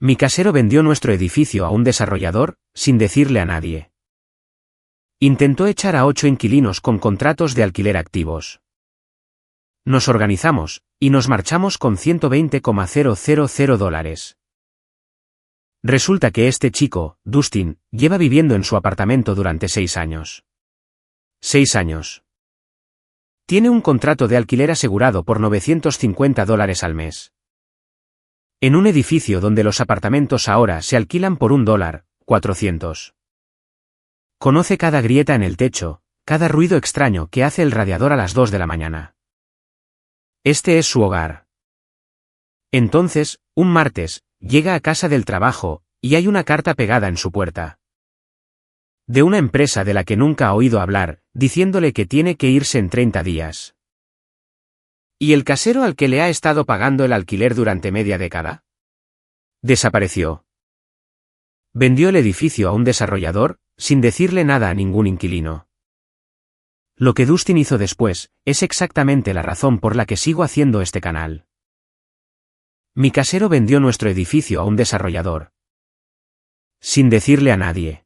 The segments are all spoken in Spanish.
Mi casero vendió nuestro edificio a un desarrollador, sin decirle a nadie. Intentó echar a 8 inquilinos con contratos de alquiler activos. Nos organizamos, y nos marchamos con $120,000. Resulta que este chico, Dustin, lleva viviendo en su apartamento durante 6 años. 6 años. Tiene un contrato de alquiler asegurado por $950 al mes. En un edificio donde los apartamentos ahora se alquilan por $1, 400. Conoce cada grieta en el techo, cada ruido extraño que hace el radiador a las 2 de la mañana. Este es su hogar. Entonces, un martes, llega a casa del trabajo, y hay una carta pegada en su puerta. De una empresa de la que nunca ha oído hablar, diciéndole que tiene que irse en 30 días. ¿Y el casero al que le ha estado pagando el alquiler durante media década? Desapareció. Vendió el edificio a un desarrollador, sin decirle nada a ningún inquilino. Lo que Dustin hizo después, es exactamente la razón por la que sigo haciendo este canal. Mi casero vendió nuestro edificio a un desarrollador. Sin decirle a nadie.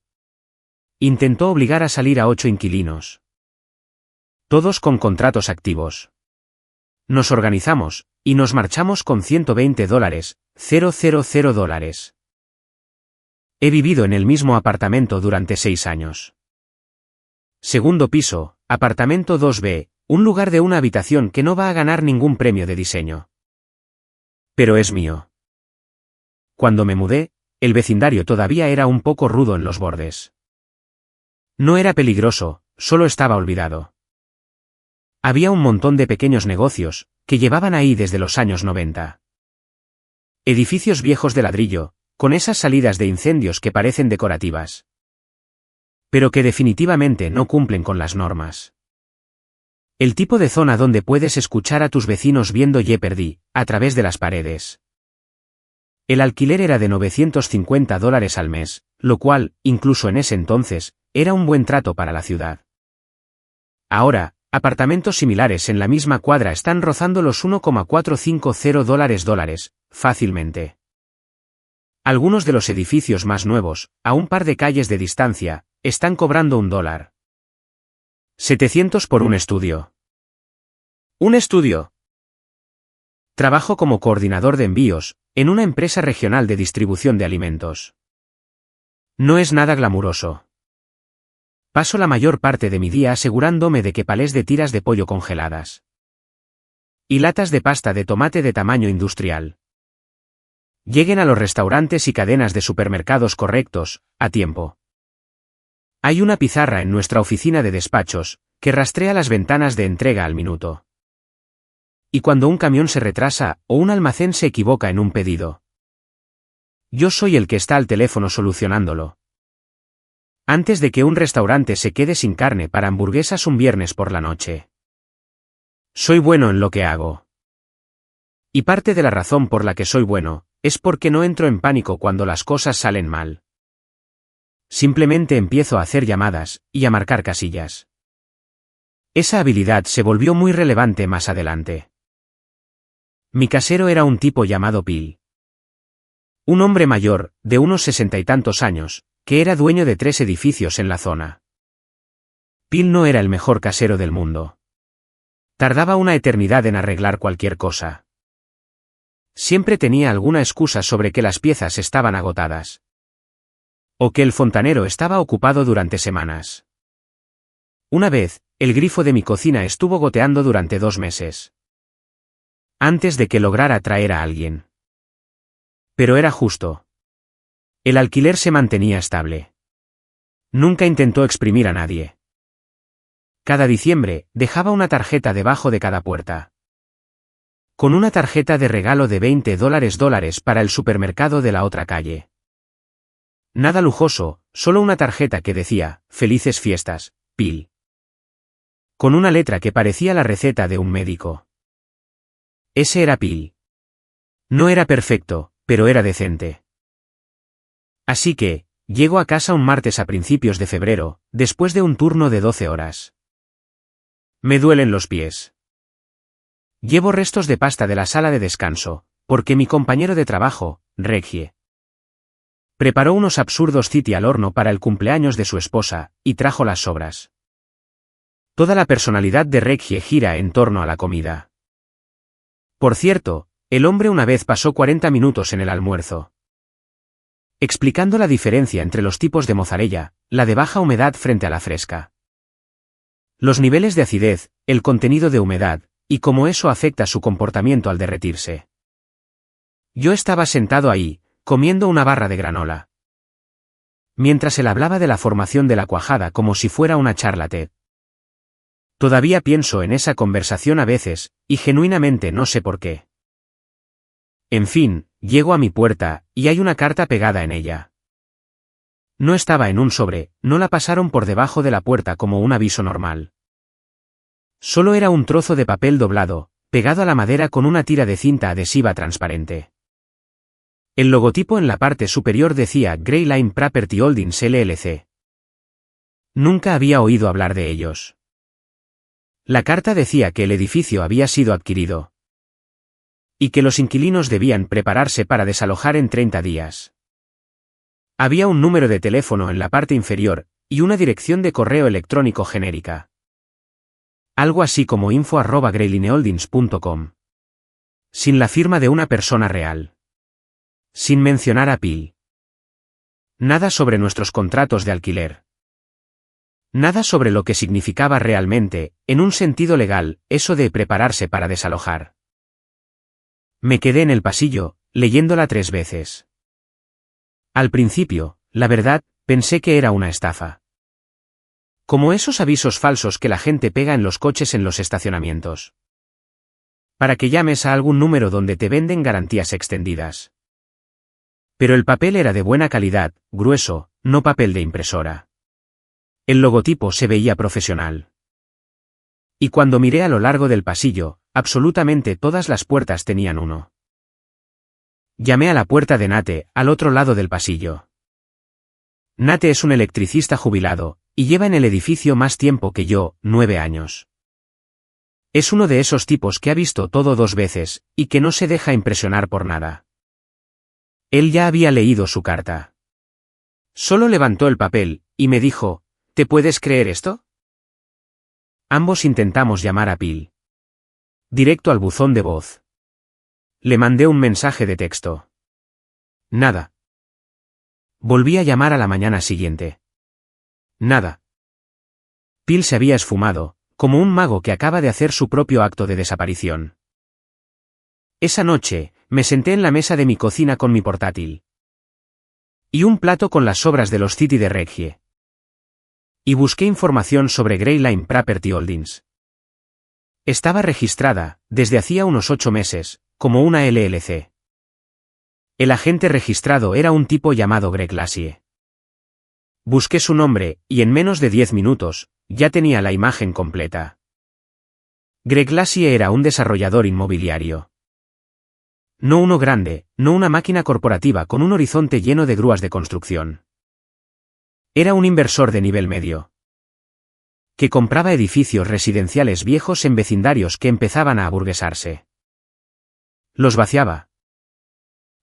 Intentó obligar a salir a 8 inquilinos. Todos con contratos activos. Nos organizamos, y nos marchamos con $120,000. He vivido en el mismo apartamento durante 6 años. Segundo piso, apartamento 2B, un lugar de una habitación que no va a ganar ningún premio de diseño. Pero es mío. Cuando me mudé, el vecindario todavía era un poco rudo en los bordes. No era peligroso, solo estaba olvidado. Había un montón de pequeños negocios, que llevaban ahí desde los años 90. Edificios viejos de ladrillo, con esas salidas de incendios que parecen decorativas. Pero que definitivamente no cumplen con las normas. El tipo de zona donde puedes escuchar a tus vecinos viendo Jeopardy, a través de las paredes. El alquiler era de $950 al mes, lo cual, incluso en ese entonces, era un buen trato para la ciudad. Ahora, apartamentos similares en la misma cuadra están rozando los $1,450 fácilmente. Algunos de los edificios más nuevos, a un par de calles de distancia, están cobrando $1. 700 por un estudio. ¿Un estudio? Trabajo como coordinador de envíos, en una empresa regional de distribución de alimentos. No es nada glamuroso. Paso la mayor parte de mi día asegurándome de que palés de tiras de pollo congeladas. Y latas de pasta de tomate de tamaño industrial lleguen a los restaurantes y cadenas de supermercados correctos, a tiempo. Hay una pizarra en nuestra oficina de despachos, que rastrea las ventanas de entrega al minuto. Y cuando un camión se retrasa, o un almacén se equivoca en un pedido, yo soy el que está al teléfono solucionándolo. Antes de que un restaurante se quede sin carne para hamburguesas un viernes por la noche. Soy bueno en lo que hago. Y parte de la razón por la que soy bueno, es porque no entro en pánico cuando las cosas salen mal. Simplemente empiezo a hacer llamadas, y a marcar casillas. Esa habilidad se volvió muy relevante más adelante. Mi casero era un tipo llamado Bill. Un hombre mayor, de unos 60 y tantos años, que era dueño de 3 edificios en la zona. Bill no era el mejor casero del mundo. Tardaba una eternidad en arreglar cualquier cosa. Siempre tenía alguna excusa sobre que las piezas estaban agotadas. O que el fontanero estaba ocupado durante semanas. Una vez, el grifo de mi cocina estuvo goteando durante 2 meses. Antes de que lograra traer a alguien. Pero era justo. El alquiler se mantenía estable. Nunca intentó exprimir a nadie. Cada diciembre, dejaba una tarjeta debajo de cada puerta. Con una tarjeta de regalo de $20 para el supermercado de la otra calle. Nada lujoso, solo una tarjeta que decía, "Felices fiestas, Bill". Con una letra que parecía la receta de un médico. Ese era Bill. No era perfecto, pero era decente. Así que, llego a casa un martes a principios de febrero, después de un turno de 12 horas. Me duelen los pies. Llevo restos de pasta de la sala de descanso, porque mi compañero de trabajo, Reggie, Preparó unos absurdos city al horno para el cumpleaños de su esposa, y trajo las sobras. Toda la personalidad de Reggie gira en torno a la comida. Por cierto, el hombre una vez pasó 40 minutos en el almuerzo explicando la diferencia entre los tipos de mozzarella, la de baja humedad frente a la fresca. Los niveles de acidez, el contenido de humedad, y cómo eso afecta su comportamiento al derretirse. Yo estaba sentado ahí, comiendo una barra de granola, mientras él hablaba de la formación de la cuajada como si fuera una charla TED. Todavía pienso en esa conversación a veces, y genuinamente no sé por qué. En fin, llego a mi puerta, y hay una carta pegada en ella. No estaba en un sobre, no la pasaron por debajo de la puerta como un aviso normal. Solo era un trozo de papel doblado, pegado a la madera con una tira de cinta adhesiva transparente. El logotipo en la parte superior decía Gray Line Property Holdings LLC. Nunca había oído hablar de ellos. La carta decía que el edificio había sido adquirido y que los inquilinos debían prepararse para desalojar en 30 días. Había un número de teléfono en la parte inferior, y una dirección de correo electrónico genérica. Algo así como info@graylineholdings.com. Sin la firma de una persona real. Sin mencionar a Pil. Nada sobre nuestros contratos de alquiler. Nada sobre lo que significaba realmente, en un sentido legal, eso de prepararse para desalojar. Me quedé en el pasillo, leyéndola 3 veces. Al principio, la verdad, pensé que era una estafa. Como esos avisos falsos que la gente pega en los coches en los estacionamientos. Para que llames a algún número donde te venden garantías extendidas. Pero el papel era de buena calidad, grueso, no papel de impresora. El logotipo se veía profesional. Y cuando miré a lo largo del pasillo, absolutamente todas las puertas tenían uno. Llamé a la puerta de Nate, al otro lado del pasillo. Nate es un electricista jubilado, y lleva en el edificio más tiempo que yo, 9 años. Es uno de esos tipos que ha visto todo 2 veces, y que no se deja impresionar por nada. Él ya había leído su carta. Solo levantó el papel, y me dijo, ¿te puedes creer esto? Ambos intentamos llamar a Pil. Directo al buzón de voz. Le mandé un mensaje de texto. Nada. Volví a llamar a la mañana siguiente. Nada. Pil se había esfumado, como un mago que acaba de hacer su propio acto de desaparición. Esa noche, me senté en la mesa de mi cocina con mi portátil. Y un plato con las sobras de los City de Reggie. Y busqué información sobre Gray Line Property Holdings. Estaba registrada, desde hacía unos 8 meses, como una LLC. El agente registrado era un tipo llamado Greg Lassie. Busqué su nombre, y en menos de 10 minutos, ya tenía la imagen completa. Greg Lassie era un desarrollador inmobiliario. No uno grande, no una máquina corporativa con un horizonte lleno de grúas de construcción. Era un inversor de nivel medio. Que compraba edificios residenciales viejos en vecindarios que empezaban a aburguesarse. Los vaciaba.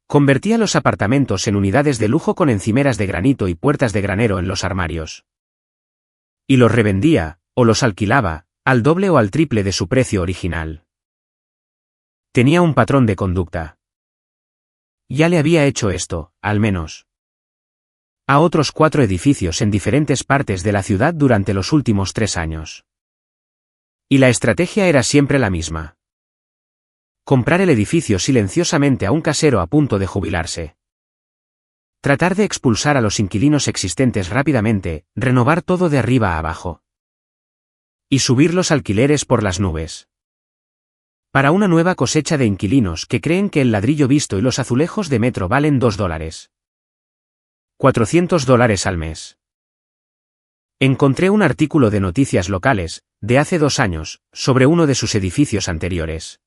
Convertía los apartamentos en unidades de lujo con encimeras de granito y puertas de granero en los armarios. Y los revendía, o los alquilaba, al doble o al triple de su precio original. Tenía un patrón de conducta. Ya le había hecho esto, al menos, a otros 4 edificios en diferentes partes de la ciudad durante los últimos 3 años. Y la estrategia era siempre la misma. Comprar el edificio silenciosamente a un casero a punto de jubilarse. Tratar de expulsar a los inquilinos existentes rápidamente, renovar todo de arriba a abajo. Y subir los alquileres por las nubes. Para una nueva cosecha de inquilinos que creen que el ladrillo visto y los azulejos de metro valen $2. $400 al mes. Encontré un artículo de noticias locales, de hace 2 años, sobre uno de sus edificios anteriores.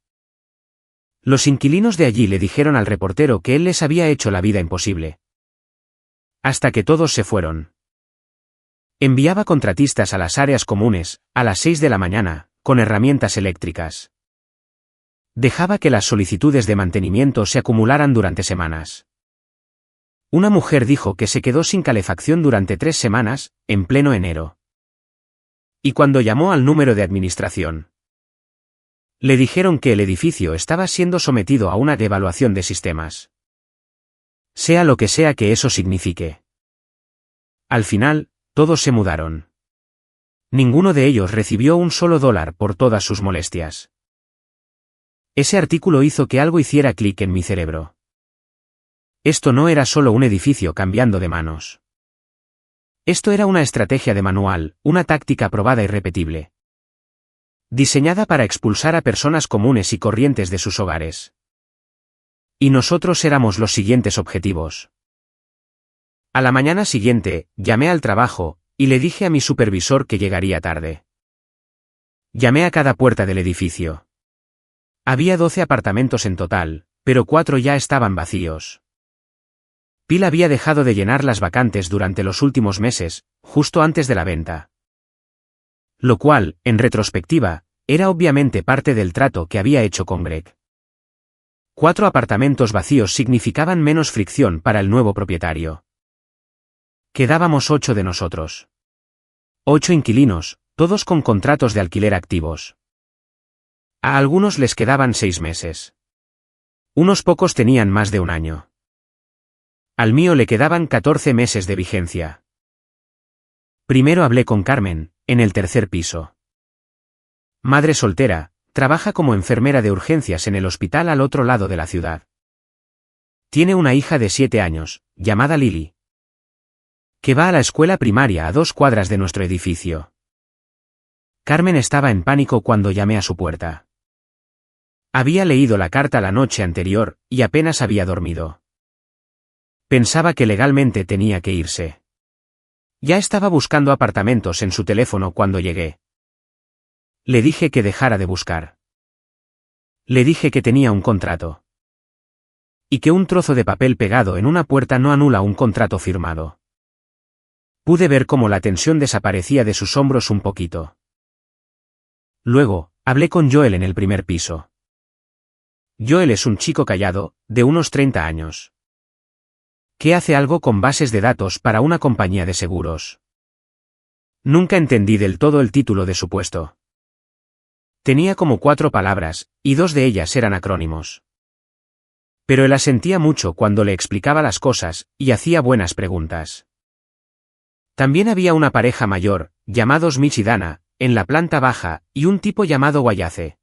Los inquilinos de allí le dijeron al reportero que él les había hecho la vida imposible. Hasta que todos se fueron. Enviaba contratistas a las áreas comunes, a las 6 de la mañana, con herramientas eléctricas. Dejaba que las solicitudes de mantenimiento se acumularan durante semanas. Una mujer dijo que se quedó sin calefacción durante 3 semanas, en pleno enero. Y cuando llamó al número de administración, le dijeron que el edificio estaba siendo sometido a una evaluación de sistemas. Sea lo que sea que eso signifique. Al final, todos se mudaron. Ninguno de ellos recibió un solo dólar por todas sus molestias. Ese artículo hizo que algo hiciera clic en mi cerebro. Esto no era solo un edificio cambiando de manos. Esto era una estrategia de manual, una táctica probada y repetible. Diseñada para expulsar a personas comunes y corrientes de sus hogares. Y nosotros éramos los siguientes objetivos. A la mañana siguiente, llamé al trabajo, y le dije a mi supervisor que llegaría tarde. Llamé a cada puerta del edificio. Había 12 apartamentos en total, pero 4 ya estaban vacíos. Phil había dejado de llenar las vacantes durante los últimos meses, justo antes de la venta. Lo cual, en retrospectiva, era obviamente parte del trato que había hecho con Greg. 4 apartamentos vacíos significaban menos fricción para el nuevo propietario. Quedábamos 8 de nosotros. 8 inquilinos, todos con contratos de alquiler activos. A algunos les quedaban 6 meses. Unos pocos tenían más de un año. Al mío le quedaban 14 meses de vigencia. Primero hablé con Carmen, en el 3er piso. Madre soltera, trabaja como enfermera de urgencias en el hospital al otro lado de la ciudad. Tiene una hija de 7 años, llamada Lily, que va a la escuela primaria a 2 cuadras de nuestro edificio. Carmen estaba en pánico cuando llamé a su puerta. Había leído la carta la noche anterior, y apenas había dormido. Pensaba que legalmente tenía que irse. Ya estaba buscando apartamentos en su teléfono cuando llegué. Le dije que dejara de buscar. Le dije que tenía un contrato. Y que un trozo de papel pegado en una puerta no anula un contrato firmado. Pude ver cómo la tensión desaparecía de sus hombros un poquito. Luego, hablé con Joel en el 1er piso. Joel es un chico callado, de unos 30 años. Que hace algo con bases de datos para una compañía de seguros. Nunca entendí del todo el título de su puesto. Tenía como 4 palabras, y 2 de ellas eran acrónimos. Pero él asentía mucho cuando le explicaba las cosas, y hacía buenas preguntas. También había una pareja mayor, llamados Mitch y Dana, en la planta baja, y un tipo llamado Wayace,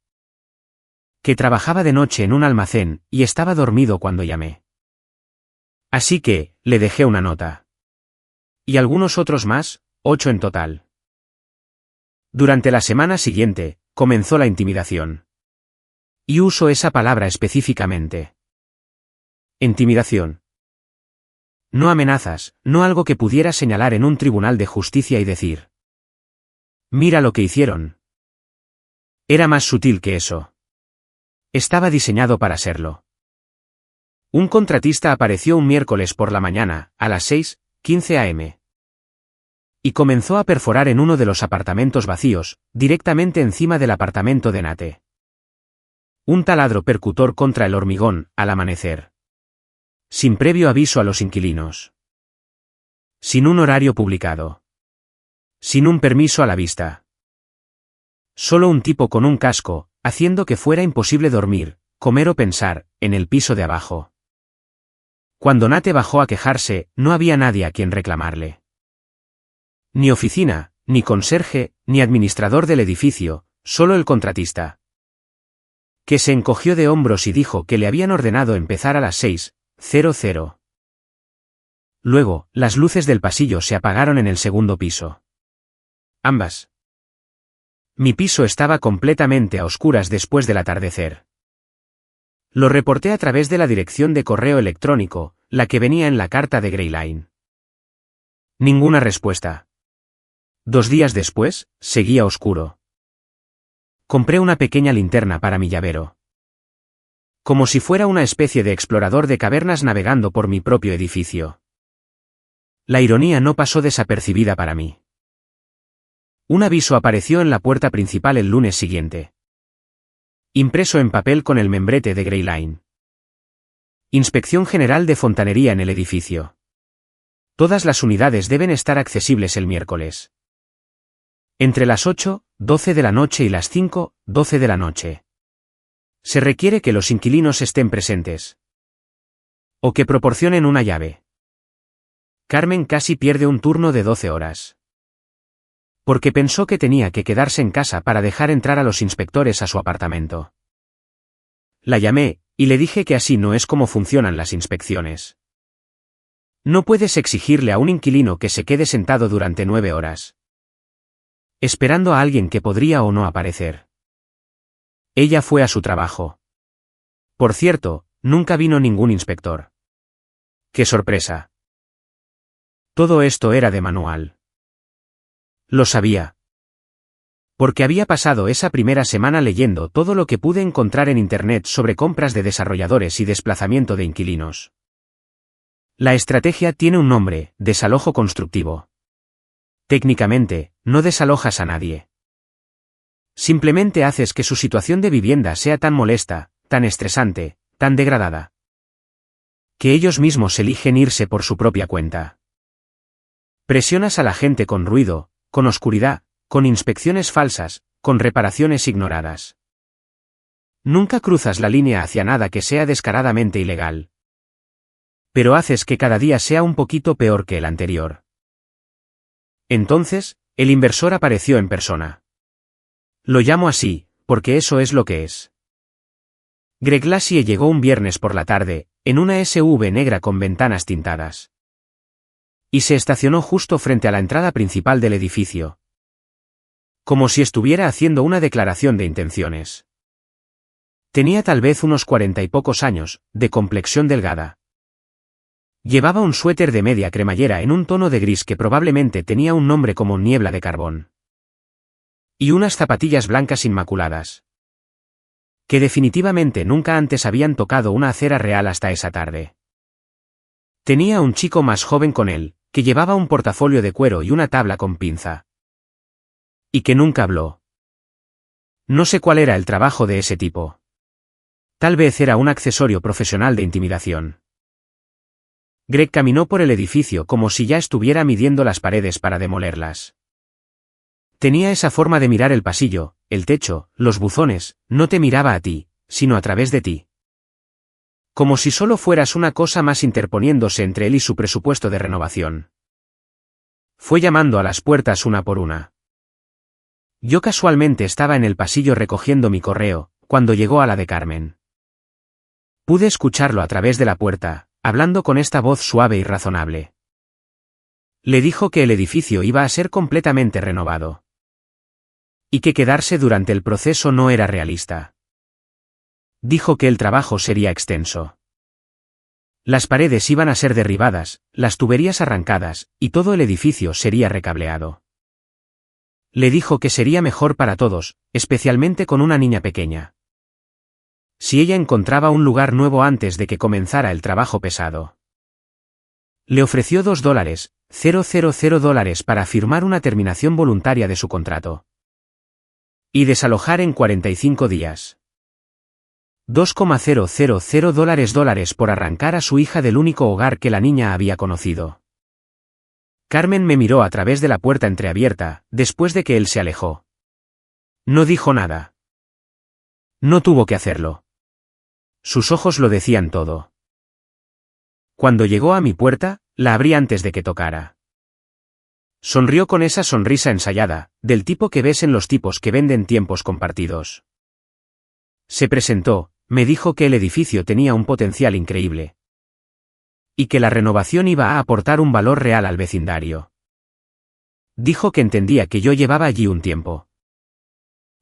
que trabajaba de noche en un almacén, y estaba dormido cuando llamé. Así que, le dejé una nota. Y algunos otros más, 8 en total. Durante la semana siguiente, comenzó la intimidación. Y uso esa palabra específicamente. Intimidación. No amenazas, no algo que pudiera señalar en un tribunal de justicia y decir: mira lo que hicieron. Era más sutil que eso. Estaba diseñado para serlo. Un contratista apareció un miércoles por la mañana, a las 6:15 am. Y comenzó a perforar en uno de los apartamentos vacíos, directamente encima del apartamento de Nate. Un taladro percutor contra el hormigón, al amanecer. Sin previo aviso a los inquilinos. Sin un horario publicado. Sin un permiso a la vista. Solo un tipo con un casco, haciendo que fuera imposible dormir, comer o pensar, en el piso de abajo. Cuando Nate bajó a quejarse, no había nadie a quien reclamarle. Ni oficina, ni conserje, ni administrador del edificio, solo el contratista. Que se encogió de hombros y dijo que le habían ordenado empezar a las 6:00. Luego, las luces del pasillo se apagaron en el 2.º piso. Ambas. Mi piso estaba completamente a oscuras después del atardecer. Lo reporté a través de la dirección de correo electrónico, la que venía en la carta de Greyline. Ninguna respuesta. 2 días después, seguía oscuro. Compré una pequeña linterna para mi llavero. Como si fuera una especie de explorador de cavernas navegando por mi propio edificio. La ironía no pasó desapercibida para mí. Un aviso apareció en la puerta principal el lunes siguiente. Impreso en papel con el membrete de Greyline. Inspección general de fontanería en el edificio. Todas las unidades deben estar accesibles el miércoles. Entre las 8:12 de la noche y las 5:12 de la noche. Se requiere que los inquilinos estén presentes. O que proporcionen una llave. Carmen casi pierde un turno de 12 horas. Porque pensó que tenía que quedarse en casa para dejar entrar a los inspectores a su apartamento. La llamé, y le dije que así no es como funcionan las inspecciones. No puedes exigirle a un inquilino que se quede sentado durante 9 horas. Esperando a alguien que podría o no aparecer. Ella fue a su trabajo. Por cierto, nunca vino ningún inspector. ¡Qué sorpresa! Todo esto era de manual. Lo sabía. Porque había pasado esa primera semana leyendo todo lo que pude encontrar en Internet sobre compras de desarrolladores y desplazamiento de inquilinos. La estrategia tiene un nombre: desalojo constructivo. Técnicamente, no desalojas a nadie. Simplemente haces que su situación de vivienda sea tan molesta, tan estresante, tan degradada, que ellos mismos eligen irse por su propia cuenta. Presionas a la gente con ruido, con oscuridad, con inspecciones falsas, con reparaciones ignoradas. Nunca cruzas la línea hacia nada que sea descaradamente ilegal. Pero haces que cada día sea un poquito peor que el anterior. Entonces, el inversor apareció en persona. Lo llamo así, porque eso es lo que es. Greg Glacier llegó un viernes por la tarde, en una SUV negra con ventanas tintadas. Y se estacionó justo frente a la entrada principal del edificio. Como si estuviera haciendo una declaración de intenciones. Tenía tal vez unos 40 y pocos años, de complexión delgada. Llevaba un suéter de media cremallera en un tono de gris que probablemente tenía un nombre como niebla de carbón. Y unas zapatillas blancas inmaculadas. Que definitivamente nunca antes habían tocado una acera real hasta esa tarde. Tenía un chico más joven con él, que llevaba un portafolio de cuero y una tabla con pinza. Y que nunca habló. No sé cuál era el trabajo de ese tipo. Tal vez era un accesorio profesional de intimidación. Greg caminó por el edificio como si ya estuviera midiendo las paredes para demolerlas. Tenía esa forma de mirar el pasillo, el techo, los buzones, no te miraba a ti, sino a través de ti. Como si solo fueras una cosa más interponiéndose entre él y su presupuesto de renovación. Fue llamando a las puertas una por una. Yo casualmente estaba en el pasillo recogiendo mi correo, cuando llegó a la de Carmen. Pude escucharlo a través de la puerta, hablando con esta voz suave y razonable. Le dijo que el edificio iba a ser completamente renovado. Y que quedarse durante el proceso no era realista. Dijo que el trabajo sería extenso. Las paredes iban a ser derribadas, las tuberías arrancadas, y todo el edificio sería recableado. Le dijo que sería mejor para todos, especialmente con una niña pequeña. Si ella encontraba un lugar nuevo antes de que comenzara el trabajo pesado. Le ofreció $2,000 para firmar una terminación voluntaria de su contrato. Y desalojar en 45 días. $2,000 por arrancar a su hija del único hogar que la niña había conocido. Carmen me miró a través de la puerta entreabierta, después de que él se alejó. No dijo nada. No tuvo que hacerlo. Sus ojos lo decían todo. Cuando llegó a mi puerta, la abrí antes de que tocara. Sonrió con esa sonrisa ensayada, del tipo que ves en los tipos que venden tiempos compartidos. Se presentó, me dijo que el edificio tenía un potencial increíble. Y que la renovación iba a aportar un valor real al vecindario. Dijo que entendía que yo llevaba allí un tiempo.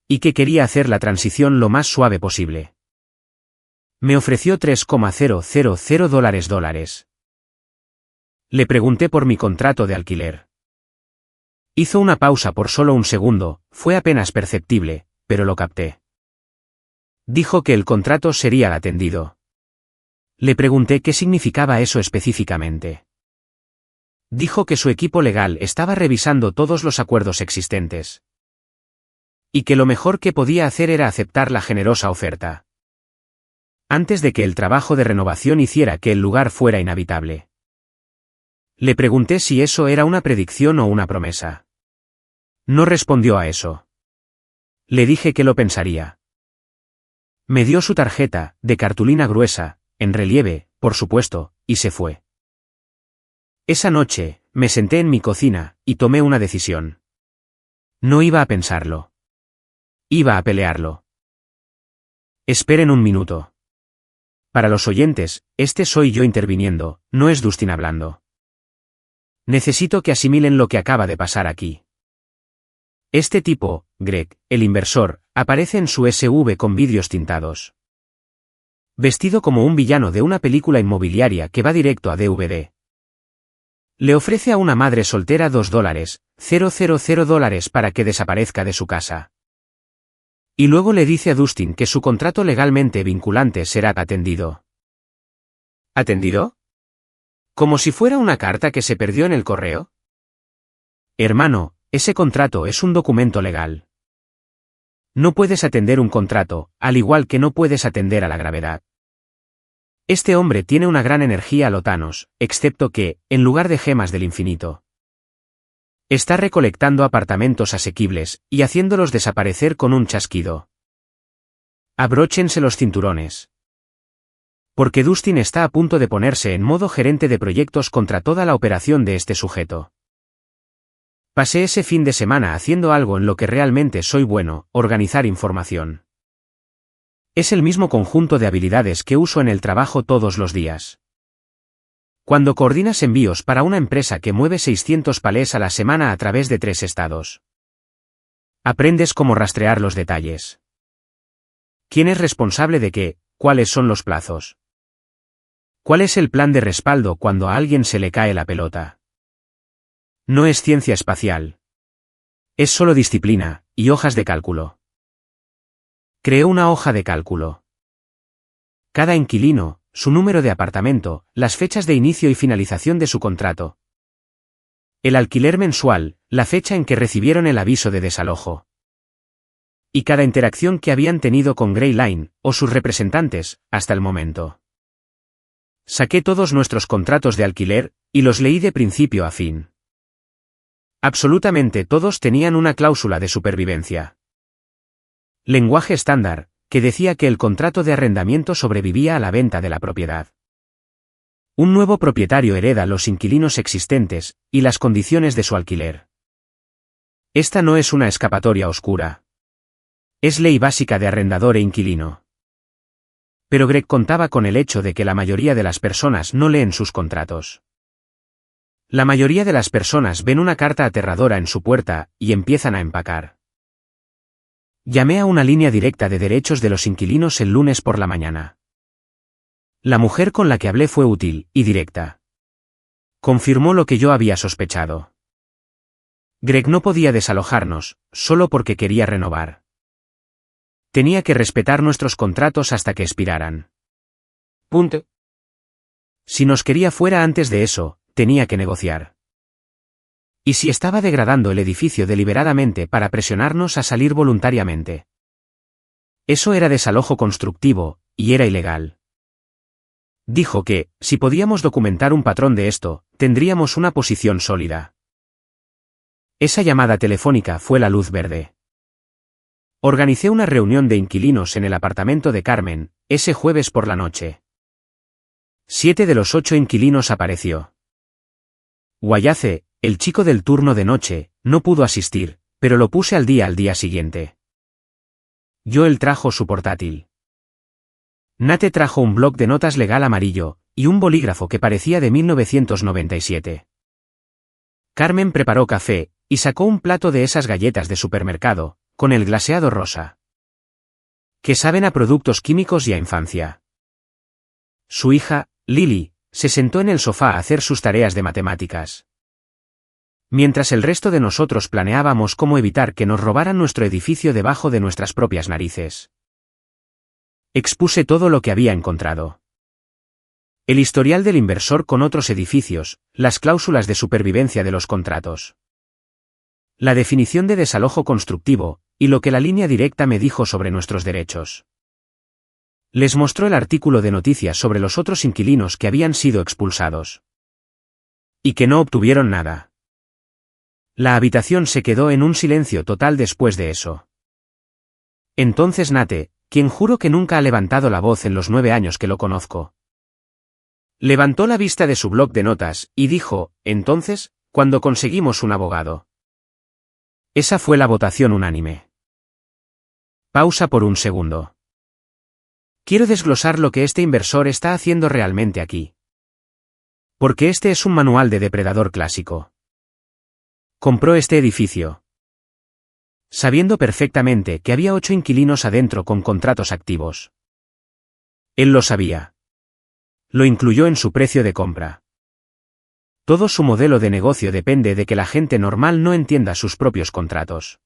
Y que quería hacer la transición lo más suave posible. Me ofreció $3,000. Le pregunté por mi contrato de alquiler. Hizo una pausa por solo un segundo, fue apenas perceptible, pero lo capté. Dijo que el contrato sería atendido. Le pregunté qué significaba eso específicamente. Dijo que su equipo legal estaba revisando todos los acuerdos existentes. Y que lo mejor que podía hacer era aceptar la generosa oferta. Antes de que el trabajo de renovación hiciera que el lugar fuera inhabitable. Le pregunté si eso era una predicción o una promesa. No respondió a eso. Le dije que lo pensaría. Me dio su tarjeta, de cartulina gruesa, en relieve, por supuesto, y se fue. Esa noche, me senté en mi cocina, y tomé una decisión. No iba a pensarlo. Iba a pelearlo. Esperen un minuto. Para los oyentes, este soy yo interviniendo, no es Dustin hablando. Necesito que asimilen lo que acaba de pasar aquí. Este tipo, Greg, el inversor, aparece en su SUV con vidrios tintados. Vestido como un villano de una película inmobiliaria que va directo a DVD. Le ofrece a una madre soltera $2,000 para que desaparezca de su casa. Y luego le dice a Dustin que su contrato legalmente vinculante será atendido. ¿Atendido? ¿Como si fuera una carta que se perdió en el correo? Hermano, ese contrato es un documento legal. No puedes atender un contrato, al igual que no puedes atender a la gravedad. Este hombre tiene una gran energía a lo Thanos, excepto que, en lugar de gemas del infinito, está recolectando apartamentos asequibles, y haciéndolos desaparecer con un chasquido. Abróchense los cinturones. Porque Dustin está a punto de ponerse en modo gerente de proyectos contra toda la operación de este sujeto. Pasé ese fin de semana haciendo algo en lo que realmente soy bueno, organizar información. Es el mismo conjunto de habilidades que uso en el trabajo todos los días. Cuando coordinas envíos para una empresa que mueve 600 palés a la semana a través de 3 estados. Aprendes cómo rastrear los detalles. ¿Quién es responsable de qué? ¿Cuáles son los plazos? ¿Cuál es el plan de respaldo cuando a alguien se le cae la pelota? No es ciencia espacial. Es solo disciplina, y hojas de cálculo. Creó una hoja de cálculo. Cada inquilino, su número de apartamento, las fechas de inicio y finalización de su contrato. El alquiler mensual, la fecha en que recibieron el aviso de desalojo. Y cada interacción que habían tenido con Gray Line, o sus representantes, hasta el momento. Saqué todos nuestros contratos de alquiler, y los leí de principio a fin. Absolutamente todos tenían una cláusula de supervivencia. Lenguaje estándar, que decía que el contrato de arrendamiento sobrevivía a la venta de la propiedad. Un nuevo propietario hereda los inquilinos existentes, y las condiciones de su alquiler. Esta no es una escapatoria oscura. Es ley básica de arrendador e inquilino. Pero Greg contaba con el hecho de que la mayoría de las personas no leen sus contratos. La mayoría de las personas ven una carta aterradora en su puerta, y empiezan a empacar. Llamé a una línea directa de derechos de los inquilinos el lunes por la mañana. La mujer con la que hablé fue útil, y directa. Confirmó lo que yo había sospechado. Greg no podía desalojarnos, solo porque quería renovar. Tenía que respetar nuestros contratos hasta que expiraran. Punto. Si nos quería fuera antes de eso, tenía que negociar. ¿Y si estaba degradando el edificio deliberadamente para presionarnos a salir voluntariamente? Eso era desalojo constructivo, y era ilegal. Dijo que, si podíamos documentar un patrón de esto, tendríamos una posición sólida. Esa llamada telefónica fue la luz verde. Organicé una reunión de inquilinos en el apartamento de Carmen, ese jueves por la noche. 7 de los 8 inquilinos apareció. Wayace, el chico del turno de noche, no pudo asistir, pero lo puse al día siguiente. Joel trajo su portátil. Nate trajo un bloc de notas legal amarillo, y un bolígrafo que parecía de 1997. Carmen preparó café, y sacó un plato de esas galletas de supermercado, con el glaseado rosa. Que saben a productos químicos y a infancia. Su hija, Lily, se sentó en el sofá a hacer sus tareas de matemáticas. Mientras el resto de nosotros planeábamos cómo evitar que nos robaran nuestro edificio debajo de nuestras propias narices. Expuse todo lo que había encontrado. El historial del inversor con otros edificios, las cláusulas de supervivencia de los contratos. La definición de desalojo constructivo, y lo que la línea directa me dijo sobre nuestros derechos. Les mostró el artículo de noticias sobre los otros inquilinos que habían sido expulsados. Y que no obtuvieron nada. La habitación se quedó en un silencio total después de eso. Entonces Nate, quien juro que nunca ha levantado la voz en los 9 años que lo conozco, levantó la vista de su bloc de notas y dijo, entonces, cuando conseguimos un abogado. Esa fue la votación unánime. Pausa por un segundo. Quiero desglosar lo que este inversor está haciendo realmente aquí. Porque este es un manual de depredador clásico. Compró este edificio, sabiendo perfectamente que había 8 inquilinos adentro con contratos activos. Él lo sabía. Lo incluyó en su precio de compra. Todo su modelo de negocio depende de que la gente normal no entienda sus propios contratos.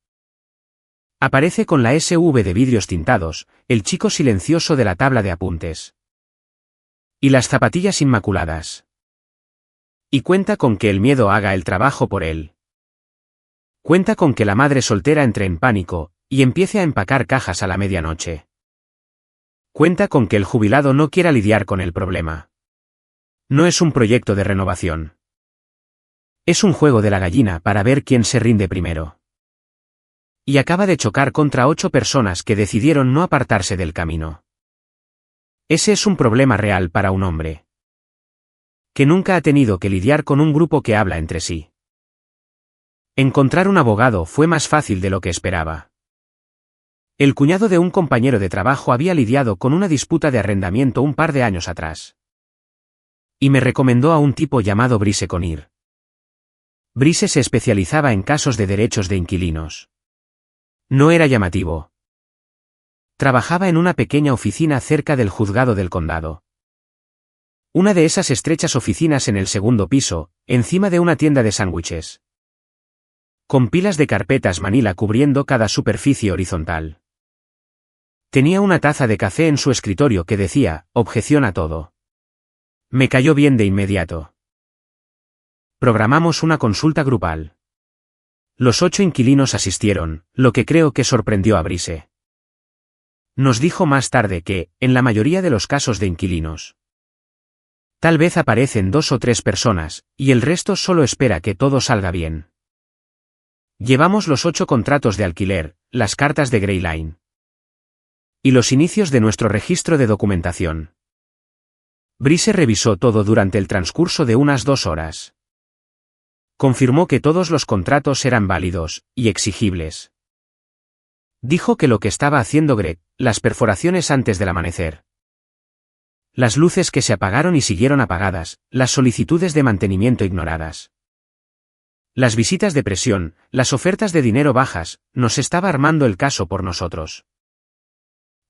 Aparece con la SV de vidrios tintados, el chico silencioso de la tabla de apuntes. Y las zapatillas inmaculadas. Y cuenta con que el miedo haga el trabajo por él. Cuenta con que la madre soltera entre en pánico, y empiece a empacar cajas a la medianoche. Cuenta con que el jubilado no quiera lidiar con el problema. No es un proyecto de renovación. Es un juego de la gallina para ver quién se rinde primero. Y acaba de chocar contra 8 personas que decidieron no apartarse del camino. Ese es un problema real para un hombre que nunca ha tenido que lidiar con un grupo que habla entre sí. Encontrar un abogado fue más fácil de lo que esperaba. El cuñado de un compañero de trabajo había lidiado con una disputa de arrendamiento un par de años atrás. Y me recomendó a un tipo llamado Brice Conir. Brice se especializaba en casos de derechos de inquilinos. No era llamativo. Trabajaba en una pequeña oficina cerca del juzgado del condado. Una de esas estrechas oficinas en el segundo piso, encima de una tienda de sándwiches. Con pilas de carpetas manila cubriendo cada superficie horizontal. Tenía una taza de café en su escritorio que decía, objeción a todo. Me cayó bien de inmediato. Programamos una consulta grupal. Los 8 inquilinos asistieron, lo que creo que sorprendió a Brice. Nos dijo más tarde que, en la mayoría de los casos de inquilinos, tal vez aparecen 2 o 3 personas, y el resto solo espera que todo salga bien. Llevamos los 8 contratos de alquiler, las cartas de Gray Line. Y los inicios de nuestro registro de documentación. Brice revisó todo durante el transcurso de unas 2 horas. Confirmó que todos los contratos eran válidos, y exigibles. Dijo que lo que estaba haciendo Greg, las perforaciones antes del amanecer. Las luces que se apagaron y siguieron apagadas, las solicitudes de mantenimiento ignoradas. Las visitas de presión, las ofertas de dinero bajas, nos estaba armando el caso por nosotros.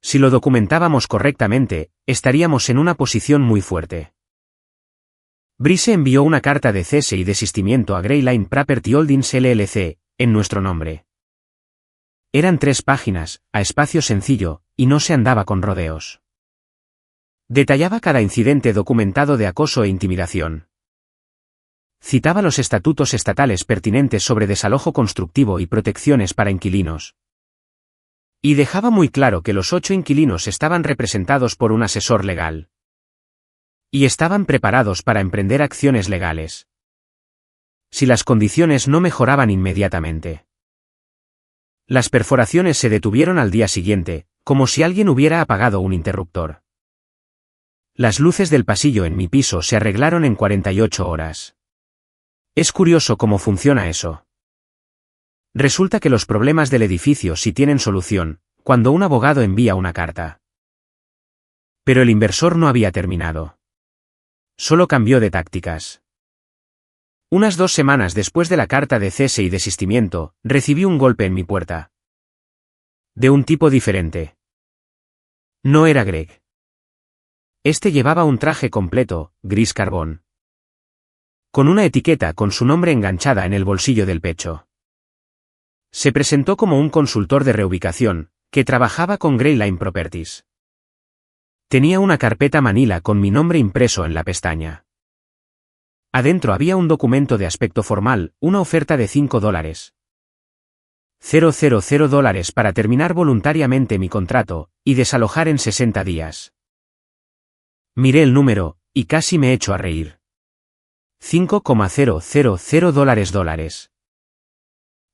Si lo documentábamos correctamente, estaríamos en una posición muy fuerte. Brice envió una carta de cese y desistimiento a Gray Line Property Holdings LLC, en nuestro nombre. Eran 3 páginas, a espacio sencillo, y no se andaba con rodeos. Detallaba cada incidente documentado de acoso e intimidación. Citaba los estatutos estatales pertinentes sobre desalojo constructivo y protecciones para inquilinos. Y dejaba muy claro que los 8 inquilinos estaban representados por un asesor legal. Y estaban preparados para emprender acciones legales. Si las condiciones no mejoraban inmediatamente. Las perforaciones se detuvieron al día siguiente, como si alguien hubiera apagado un interruptor. Las luces del pasillo en mi piso se arreglaron en 48 horas. Es curioso cómo funciona eso. Resulta que los problemas del edificio sí tienen solución, cuando un abogado envía una carta. Pero el inversor no había terminado. Solo cambió de tácticas. Unas 2 semanas después de la carta de cese y desistimiento, recibí un golpe en mi puerta. De un tipo diferente. No era Greg. Este llevaba un traje completo, gris carbón. Con una etiqueta con su nombre enganchada en el bolsillo del pecho. Se presentó como un consultor de reubicación, que trabajaba con Gray Line Properties. Tenía una carpeta manila con mi nombre impreso en la pestaña. Adentro había un documento de aspecto formal, una oferta de $5. $000 para terminar voluntariamente mi contrato, y desalojar en 60 días. Miré el número, y casi me echo a reír. $5,000 dólares.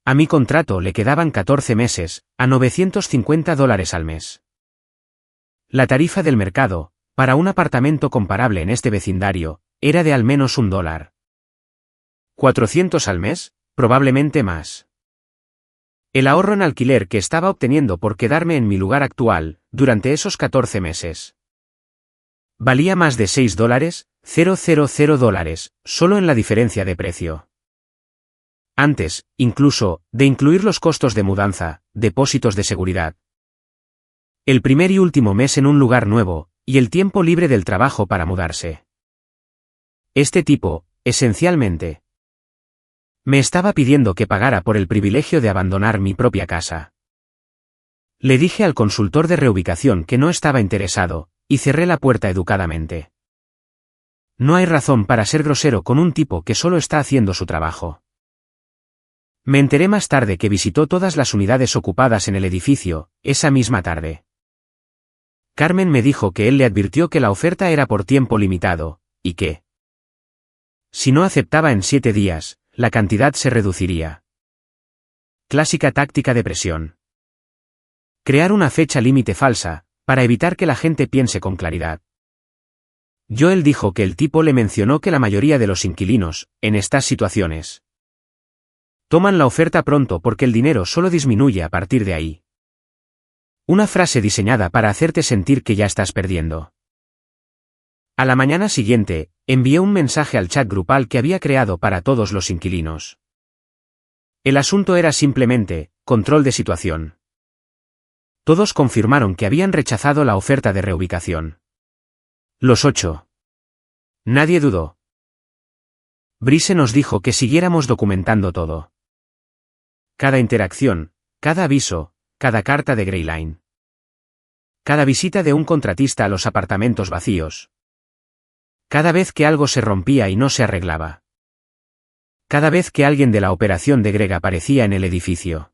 A mi contrato le quedaban 14 meses, a $950 al mes. La tarifa del mercado, para un apartamento comparable en este vecindario, era de al menos $1. ¿400 al mes? Probablemente más. El ahorro en alquiler que estaba obteniendo por quedarme en mi lugar actual, durante esos 14 meses. Valía más de $6,000, solo en la diferencia de precio. Antes, incluso, de incluir los costos de mudanza, depósitos de seguridad. El primer y último mes en un lugar nuevo, y el tiempo libre del trabajo para mudarse. Este tipo, esencialmente, me estaba pidiendo que pagara por el privilegio de abandonar mi propia casa. Le dije al consultor de reubicación que no estaba interesado, y cerré la puerta educadamente. No hay razón para ser grosero con un tipo que solo está haciendo su trabajo. Me enteré más tarde que visitó todas las unidades ocupadas en el edificio, esa misma tarde. Carmen me dijo que él le advirtió que la oferta era por tiempo limitado, y que, si no aceptaba en 7 días, la cantidad se reduciría. Clásica táctica de presión. Crear una fecha límite falsa, para evitar que la gente piense con claridad. Joel dijo que el tipo le mencionó que la mayoría de los inquilinos, en estas situaciones, toman la oferta pronto porque el dinero solo disminuye a partir de ahí. Una frase diseñada para hacerte sentir que ya estás perdiendo. A la mañana siguiente, envié un mensaje al chat grupal que había creado para todos los inquilinos. El asunto era simplemente, control de situación. Todos confirmaron que habían rechazado la oferta de reubicación. Los 8. Nadie dudó. Brice nos dijo que siguiéramos documentando todo. Cada interacción, cada aviso, cada carta de Greyline. Cada visita de un contratista a los apartamentos vacíos. Cada vez que algo se rompía y no se arreglaba. Cada vez que alguien de la operación de Greg aparecía en el edificio.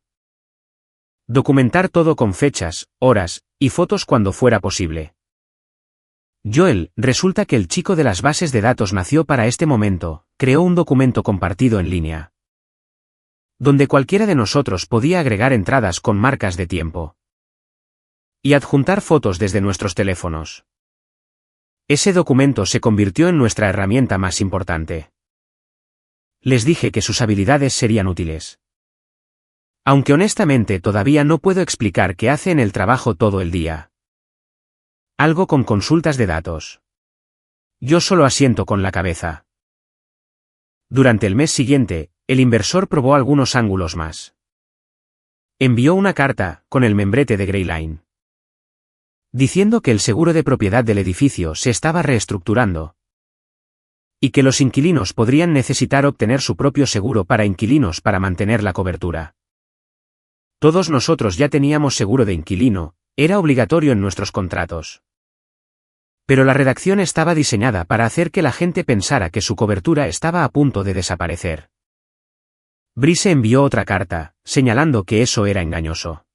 Documentar todo con fechas, horas, y fotos cuando fuera posible. Joel, resulta que el chico de las bases de datos nació para este momento, creó un documento compartido en línea, donde cualquiera de nosotros podía agregar entradas con marcas de tiempo. Y adjuntar fotos desde nuestros teléfonos. Ese documento se convirtió en nuestra herramienta más importante. Les dije que sus habilidades serían útiles. Aunque honestamente todavía no puedo explicar qué hace en el trabajo todo el día. Algo con consultas de datos. Yo solo asiento con la cabeza. Durante el mes siguiente, el inversor probó algunos ángulos más. Envió una carta, con el membrete de Greyline, diciendo que el seguro de propiedad del edificio se estaba reestructurando, y que los inquilinos podrían necesitar obtener su propio seguro para inquilinos para mantener la cobertura. Todos nosotros ya teníamos seguro de inquilino, era obligatorio en nuestros contratos. Pero la redacción estaba diseñada para hacer que la gente pensara que su cobertura estaba a punto de desaparecer. Brice envió otra carta, señalando que eso era engañoso.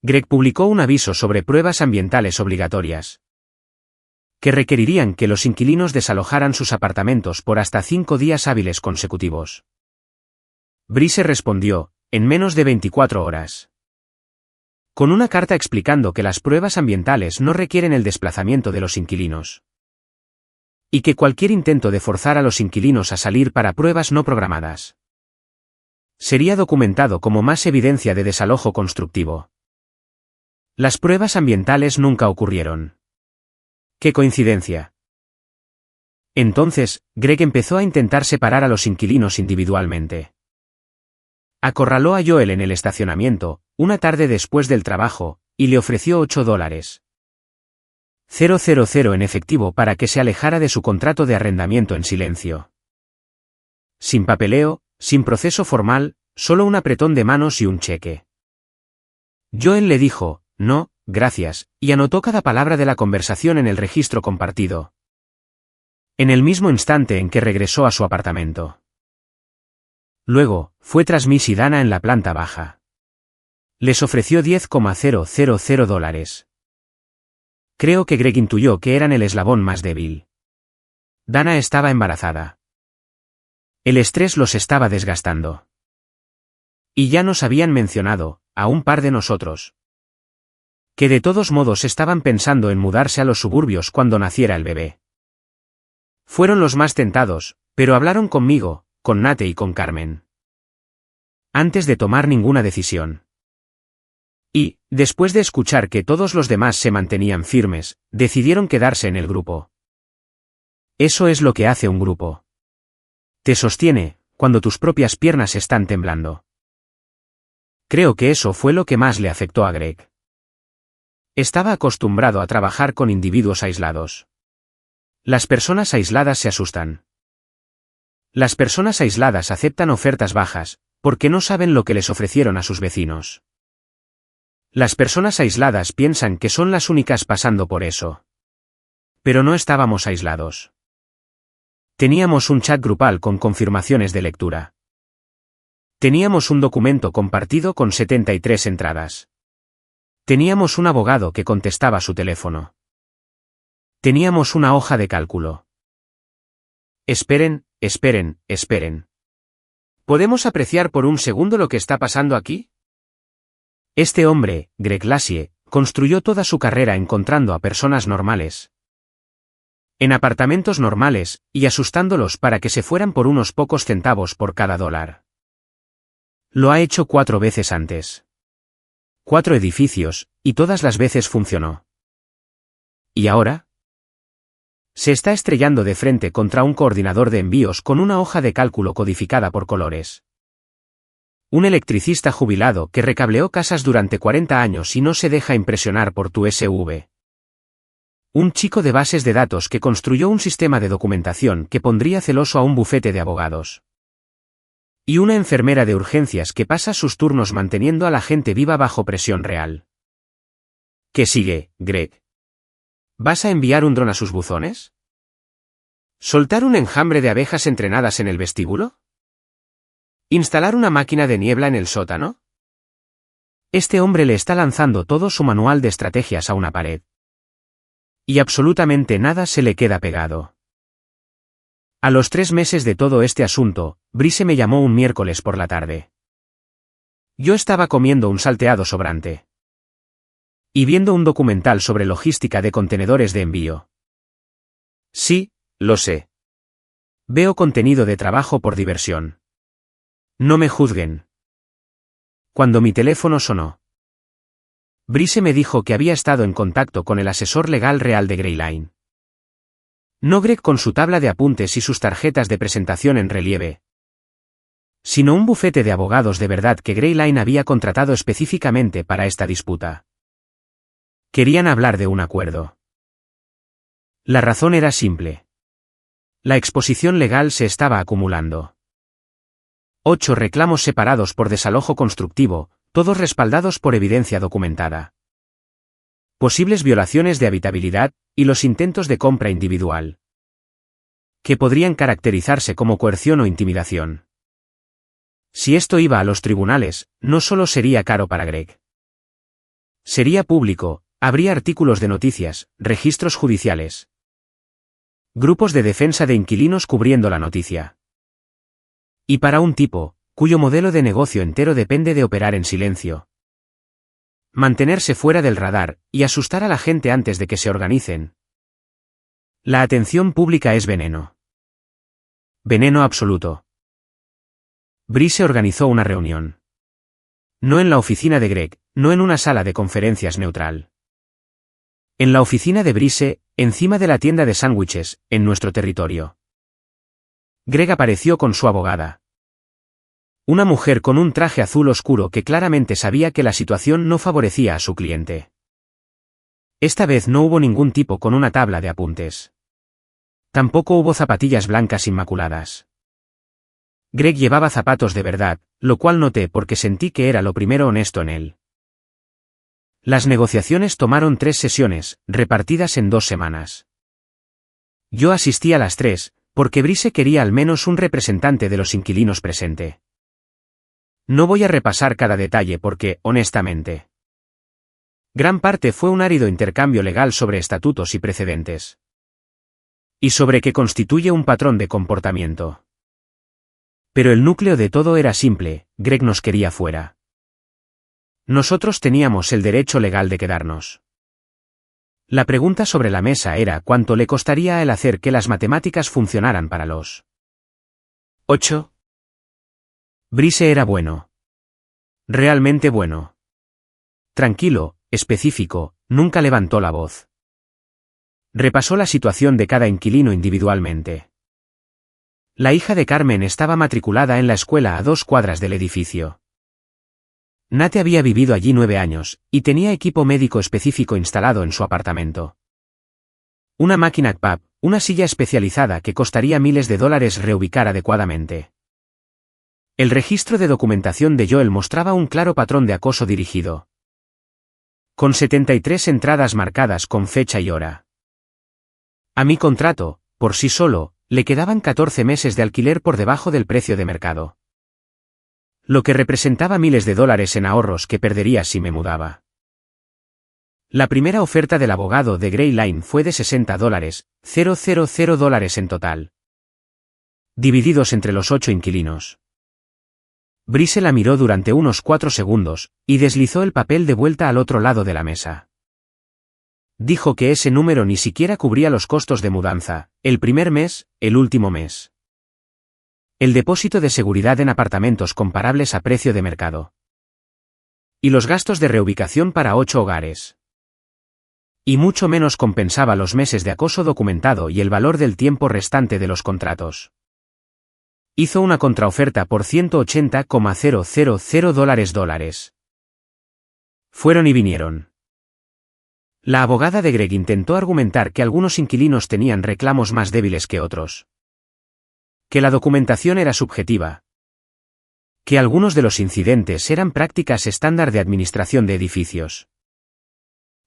Greg publicó un aviso sobre pruebas ambientales obligatorias, que requerirían que los inquilinos desalojaran sus apartamentos por hasta 5 días hábiles consecutivos. Brice respondió, en menos de 24 horas. Con una carta explicando que las pruebas ambientales no requieren el desplazamiento de los inquilinos. Y que cualquier intento de forzar a los inquilinos a salir para pruebas no programadas sería documentado como más evidencia de desalojo constructivo. Las pruebas ambientales nunca ocurrieron. ¡Qué coincidencia! Entonces, Greg empezó a intentar separar a los inquilinos individualmente. Acorraló a Joel en el estacionamiento, una tarde después del trabajo, y le ofreció $8,000 en efectivo para que se alejara de su contrato de arrendamiento en silencio. Sin papeleo, sin proceso formal, solo un apretón de manos y un cheque. Joel le dijo, no, gracias, y anotó cada palabra de la conversación en el registro compartido. En el mismo instante en que regresó a su apartamento. Luego, fue tras Miss y Dana en la planta baja. Les ofreció $10,000. Creo que Greg intuyó que eran el eslabón más débil. Dana estaba embarazada. El estrés los estaba desgastando. Y ya nos habían mencionado, a un par de nosotros, que de todos modos estaban pensando en mudarse a los suburbios cuando naciera el bebé. Fueron los más tentados, pero hablaron conmigo, con Nate y con Carmen, antes de tomar ninguna decisión. Y, después de escuchar que todos los demás se mantenían firmes, decidieron quedarse en el grupo. Eso es lo que hace un grupo. Te sostiene, cuando tus propias piernas están temblando. Creo que eso fue lo que más le afectó a Greg. Estaba acostumbrado a trabajar con individuos aislados. Las personas aisladas se asustan. Las personas aisladas aceptan ofertas bajas, porque no saben lo que les ofrecieron a sus vecinos. Las personas aisladas piensan que son las únicas pasando por eso. Pero no estábamos aislados. Teníamos un chat grupal con confirmaciones de lectura. Teníamos un documento compartido con 73 entradas. Teníamos un abogado que contestaba su teléfono. Teníamos una hoja de cálculo. Esperen, esperen, esperen. ¿Podemos apreciar por un segundo lo que está pasando aquí? Este hombre, Greg Lassie, construyó toda su carrera encontrando a personas normales, en apartamentos normales, y asustándolos para que se fueran por unos pocos centavos por cada dólar. Lo ha hecho 4 veces antes. 4 edificios, y todas las veces funcionó. ¿Y ahora? Se está estrellando de frente contra un coordinador de envíos con una hoja de cálculo codificada por colores. Un electricista jubilado que recableó casas durante 40 años y no se deja impresionar por tu SV. Un chico de bases de datos que construyó un sistema de documentación que pondría celoso a un bufete de abogados. Y una enfermera de urgencias que pasa sus turnos manteniendo a la gente viva bajo presión real. ¿Qué sigue, Greg? ¿Vas a enviar un dron a sus buzones? ¿Soltar un enjambre de abejas entrenadas en el vestíbulo? ¿Instalar una máquina de niebla en el sótano? Este hombre le está lanzando todo su manual de estrategias a una pared. Y absolutamente nada se le queda pegado. A los 3 meses de todo este asunto, Brice me llamó un miércoles por la tarde. Yo estaba comiendo un salteado sobrante y viendo un documental sobre logística de contenedores de envío. Sí, lo sé. Veo contenido de trabajo por diversión. No me juzguen. Cuando mi teléfono sonó, Brice me dijo que había estado en contacto con el asesor legal real de Greyline. No Greg con su tabla de apuntes y sus tarjetas de presentación en relieve, sino un bufete de abogados de verdad que Greyline había contratado específicamente para esta disputa. Querían hablar de un acuerdo. La razón era simple. La exposición legal se estaba acumulando. 8 reclamos separados por desalojo constructivo, todos respaldados por evidencia documentada. Posibles violaciones de habitabilidad, y los intentos de compra individual, que podrían caracterizarse como coerción o intimidación. Si esto iba a los tribunales, no solo sería caro para Greg. Sería público, habría artículos de noticias, registros judiciales, grupos de defensa de inquilinos cubriendo la noticia. Y para un tipo, cuyo modelo de negocio entero depende de operar en silencio, mantenerse fuera del radar, y asustar a la gente antes de que se organicen. La atención pública es veneno. Veneno absoluto. Brice organizó una reunión. No en la oficina de Greg, no en una sala de conferencias neutral. En la oficina de Brice, encima de la tienda de sándwiches, en nuestro territorio. Greg apareció con su abogada. Una mujer con un traje azul oscuro que claramente sabía que la situación no favorecía a su cliente. Esta vez no hubo ningún tipo con una tabla de apuntes. Tampoco hubo zapatillas blancas inmaculadas. Greg llevaba zapatos de verdad, lo cual noté porque sentí que era lo primero honesto en él. Las negociaciones tomaron 3 sesiones, repartidas en 2 semanas. Yo asistí a las 3, porque Brice quería al menos un representante de los inquilinos presente. No voy a repasar cada detalle porque, honestamente, gran parte fue un árido intercambio legal sobre estatutos y precedentes. Y sobre qué constituye un patrón de comportamiento. Pero el núcleo de todo era simple: Greg nos quería fuera. Nosotros teníamos el derecho legal de quedarnos. La pregunta sobre la mesa era cuánto le costaría a él hacer que las matemáticas funcionaran para los 8. Brice era bueno. Realmente bueno. Tranquilo, específico, nunca levantó la voz. Repasó la situación de cada inquilino individualmente. La hija de Carmen estaba matriculada en la escuela a 2 cuadras del edificio. Nate había vivido allí 9 años, y tenía equipo médico específico instalado en su apartamento. Una máquina CPAP, una silla especializada que costaría miles de dólares reubicar adecuadamente. El registro de documentación de Joel mostraba un claro patrón de acoso dirigido. Con 73 entradas marcadas con fecha y hora. A mi contrato, por sí solo, le quedaban 14 meses de alquiler por debajo del precio de mercado. Lo que representaba miles de dólares en ahorros que perdería si me mudaba. La primera oferta del abogado de Gray Line fue de $60,000 en total. Divididos entre los 8 inquilinos. Brice la miró durante unos 4 segundos, y deslizó el papel de vuelta al otro lado de la mesa. Dijo que ese número ni siquiera cubría los costos de mudanza, el primer mes, el último mes. El depósito de seguridad en apartamentos comparables a precio de mercado. Y los gastos de reubicación para 8 hogares. Y mucho menos compensaba los meses de acoso documentado y el valor del tiempo restante de los contratos. Hizo una contraoferta por $180,000. Fueron y vinieron. La abogada de Greg intentó argumentar que algunos inquilinos tenían reclamos más débiles que otros. Que la documentación era subjetiva. Que algunos de los incidentes eran prácticas estándar de administración de edificios.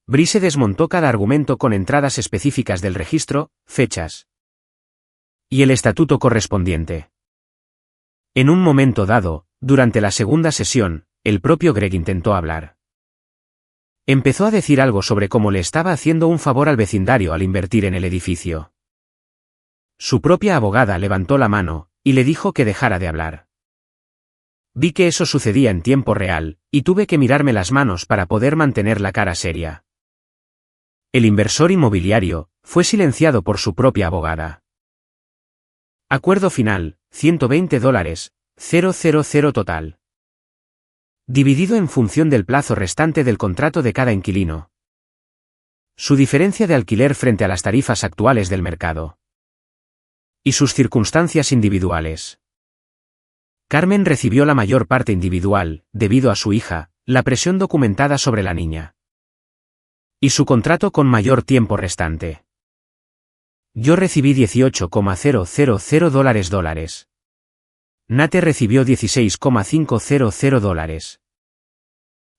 Brice desmontó cada argumento con entradas específicas del registro, fechas y el estatuto correspondiente. En un momento dado, durante la segunda sesión, el propio Greg intentó hablar. Empezó a decir algo sobre cómo le estaba haciendo un favor al vecindario al invertir en el edificio. Su propia abogada levantó la mano, y le dijo que dejara de hablar. Vi que eso sucedía en tiempo real, y tuve que mirarme las manos para poder mantener la cara seria. El inversor inmobiliario fue silenciado por su propia abogada. Acuerdo final, $120,000 total. Dividido en función del plazo restante del contrato de cada inquilino. Su diferencia de alquiler frente a las tarifas actuales del mercado. Y sus circunstancias individuales. Carmen recibió la mayor parte individual, debido a su hija, la presión documentada sobre la niña. Y su contrato con mayor tiempo restante. Yo recibí $18,000. Nate recibió $16,500.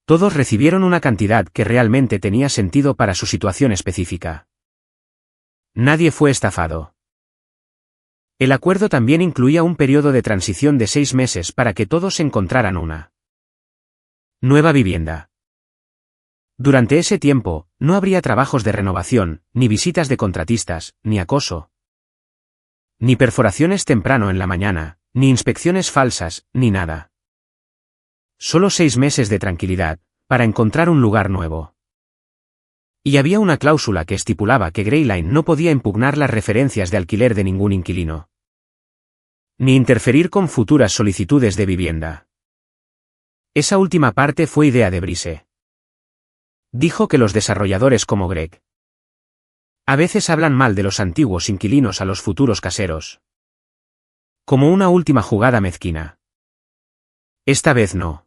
Todos recibieron una cantidad que realmente tenía sentido para su situación específica. Nadie fue estafado. El acuerdo también incluía un periodo de transición de 6 meses para que todos encontraran una nueva vivienda. Durante ese tiempo, no habría trabajos de renovación, ni visitas de contratistas, ni acoso. Ni perforaciones temprano en la mañana, ni inspecciones falsas, ni nada. Solo 6 meses de tranquilidad, para encontrar un lugar nuevo. Y había una cláusula que estipulaba que Gray Line no podía impugnar las referencias de alquiler de ningún inquilino. Ni interferir con futuras solicitudes de vivienda. Esa última parte fue idea de Brice. Dijo que los desarrolladores como Greg a veces hablan mal de los antiguos inquilinos a los futuros caseros. Como una última jugada mezquina. Esta vez no.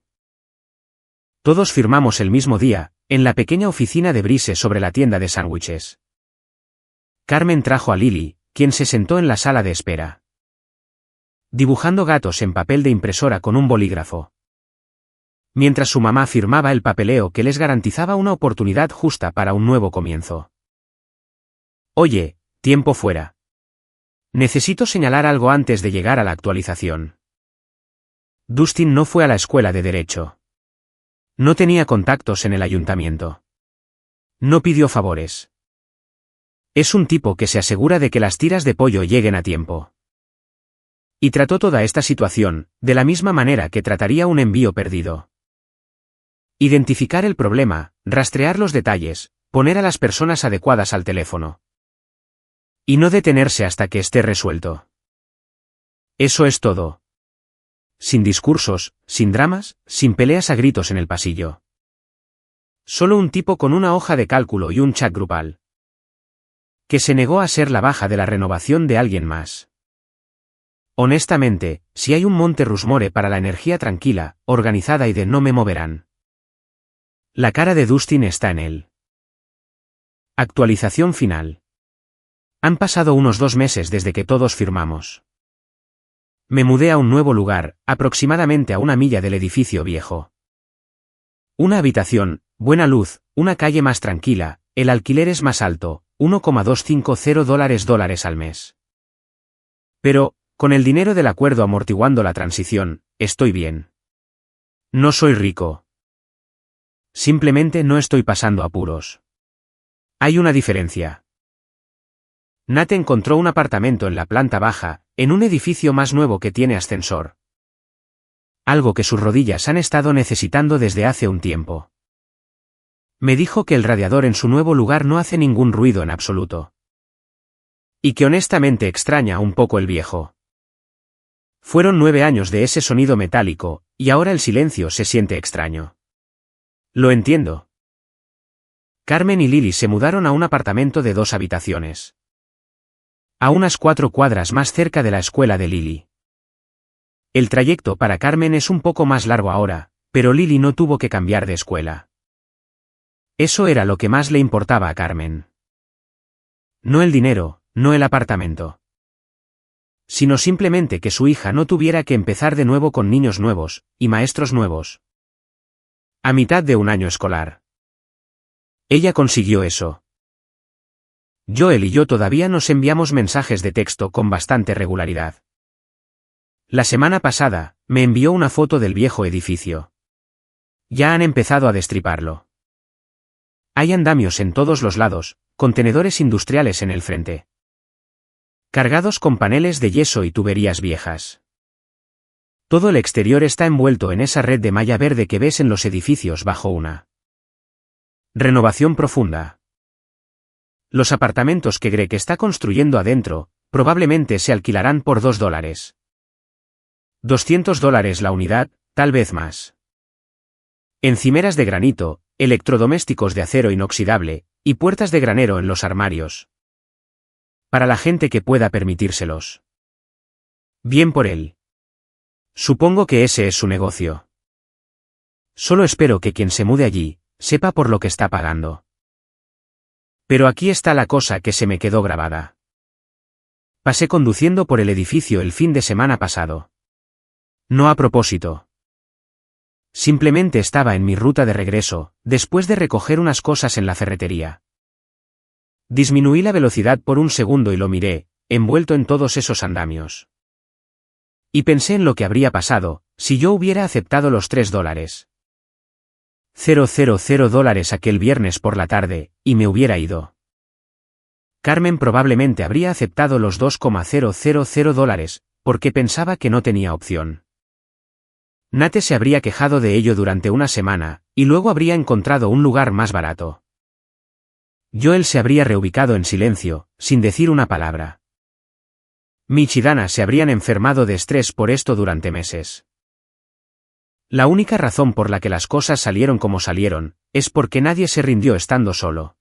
Todos firmamos el mismo día, en la pequeña oficina de Brice sobre la tienda de sándwiches. Carmen trajo a Lily, quien se sentó en la sala de espera. Dibujando gatos en papel de impresora con un bolígrafo. Mientras su mamá firmaba el papeleo que les garantizaba una oportunidad justa para un nuevo comienzo. Oye, tiempo fuera. Necesito señalar algo antes de llegar a la actualización. Dustin no fue a la escuela de Derecho. No tenía contactos en el ayuntamiento. No pidió favores. Es un tipo que se asegura de que las tiras de pollo lleguen a tiempo. Y trató toda esta situación, de la misma manera que trataría un envío perdido. Identificar el problema, rastrear los detalles, poner a las personas adecuadas al teléfono. Y no detenerse hasta que esté resuelto. Eso es todo. Sin discursos, sin dramas, sin peleas a gritos en el pasillo. Solo un tipo con una hoja de cálculo y un chat grupal. Que se negó a ser la baja de la renovación de alguien más. Honestamente, si hay un Monte Rushmore para la energía tranquila, organizada y de no me moverán. La cara de Dustin está en él. Actualización final. Han pasado unos 2 meses desde que todos firmamos. Me mudé a un nuevo lugar, aproximadamente a 1 milla del edificio viejo. Una habitación, buena luz, una calle más tranquila, el alquiler es más alto, $1,250 al mes. Pero, con el dinero del acuerdo amortiguando la transición, estoy bien. No soy rico. Simplemente no estoy pasando apuros. Hay una diferencia. Nate encontró un apartamento en la planta baja, en un edificio más nuevo que tiene ascensor. Algo que sus rodillas han estado necesitando desde hace un tiempo. Me dijo que el radiador en su nuevo lugar no hace ningún ruido en absoluto. Y que honestamente extraña un poco el viejo. Fueron 9 años de ese sonido metálico, y ahora el silencio se siente extraño. Lo entiendo. Carmen y Lily se mudaron a un apartamento de 2 habitaciones. A unas 4 cuadras más cerca de la escuela de Lily. El trayecto para Carmen es un poco más largo ahora, pero Lily no tuvo que cambiar de escuela. Eso era lo que más le importaba a Carmen. No el dinero, no el apartamento. Sino simplemente que su hija no tuviera que empezar de nuevo con niños nuevos, y maestros nuevos. A mitad de un año escolar. Ella consiguió eso. Joel y yo todavía nos enviamos mensajes de texto con bastante regularidad. La semana pasada, me envió una foto del viejo edificio. Ya han empezado a destriparlo. Hay andamios en todos los lados, contenedores industriales en el frente. Cargados con paneles de yeso y tuberías viejas. Todo el exterior está envuelto en esa red de malla verde que ves en los edificios bajo una renovación profunda. Los apartamentos que Greg está construyendo adentro, probablemente se alquilarán por $2. $200 la unidad, tal vez más. Encimeras de granito, electrodomésticos de acero inoxidable, y puertas de granero en los armarios. Para la gente que pueda permitírselos. Bien por él. Supongo que ese es su negocio. Solo espero que quien se mude allí, sepa por lo que está pagando. Pero aquí está la cosa que se me quedó grabada. Pasé conduciendo por el edificio el fin de semana pasado. No a propósito. Simplemente estaba en mi ruta de regreso, después de recoger unas cosas en la ferretería. Disminuí la velocidad por un segundo y lo miré, envuelto en todos esos andamios. Y pensé en lo que habría pasado, si yo hubiera aceptado los $3. $000 aquel viernes por la tarde, y me hubiera ido. Carmen probablemente habría aceptado los $2,000, porque pensaba que no tenía opción. Nate se habría quejado de ello durante una semana, y luego habría encontrado un lugar más barato. Joel se habría reubicado en silencio, sin decir una palabra. Mitch y Dana se habrían enfermado de estrés por esto durante meses. La única razón por la que las cosas salieron como salieron, es porque nadie se rindió estando solo.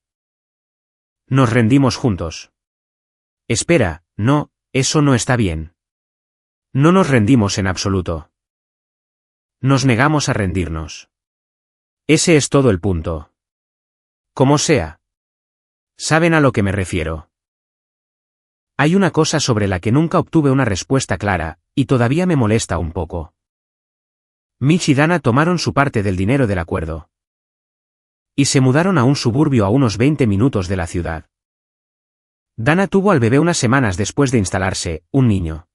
Nos rendimos juntos. Espera, no, eso no está bien. No nos rendimos en absoluto. Nos negamos a rendirnos. Ese es todo el punto. Como sea. ¿Saben a lo que me refiero? Hay una cosa sobre la que nunca obtuve una respuesta clara, y todavía me molesta un poco. Mitch y Dana tomaron su parte del dinero del acuerdo. Y se mudaron a un suburbio a unos 20 minutos de la ciudad. Dana tuvo al bebé unas semanas después de instalarse, un niño.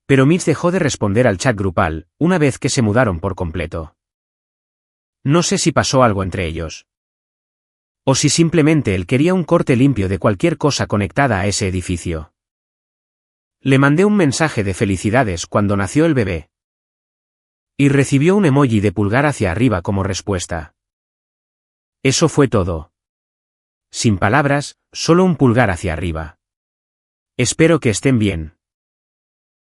Pero Mitch dejó de responder al chat grupal, una vez que se mudaron por completo. No sé si pasó algo entre ellos. O si simplemente él quería un corte limpio de cualquier cosa conectada a ese edificio. Le mandé un mensaje de felicidades cuando nació el bebé. Y recibió un emoji de pulgar hacia arriba como respuesta. Eso fue todo. Sin palabras, solo un pulgar hacia arriba. Espero que estén bien.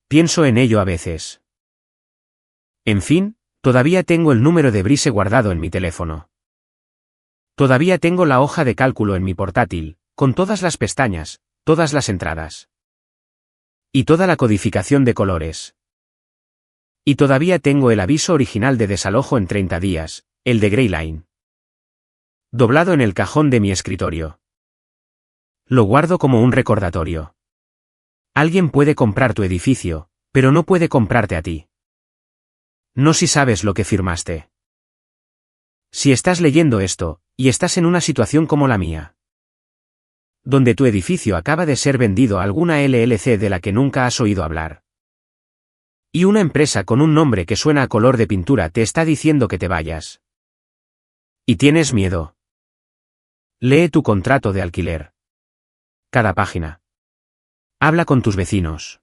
Pienso en ello a veces. En fin, todavía tengo el número de Brise guardado en mi teléfono. Todavía tengo la hoja de cálculo en mi portátil, con todas las pestañas, todas las entradas. Y toda la codificación de colores. Y todavía tengo el aviso original de desalojo en 30 días, el de Grey Line. Doblado en el cajón de mi escritorio. Lo guardo como un recordatorio. Alguien puede comprar tu edificio, pero no puede comprarte a ti. No si sabes lo que firmaste. Si estás leyendo esto, y estás en una situación como la mía, donde tu edificio acaba de ser vendido a alguna LLC de la que nunca has oído hablar, y una empresa con un nombre que suena a color de pintura te está diciendo que te vayas, y tienes miedo, lee tu contrato de alquiler. Cada página. Habla con tus vecinos.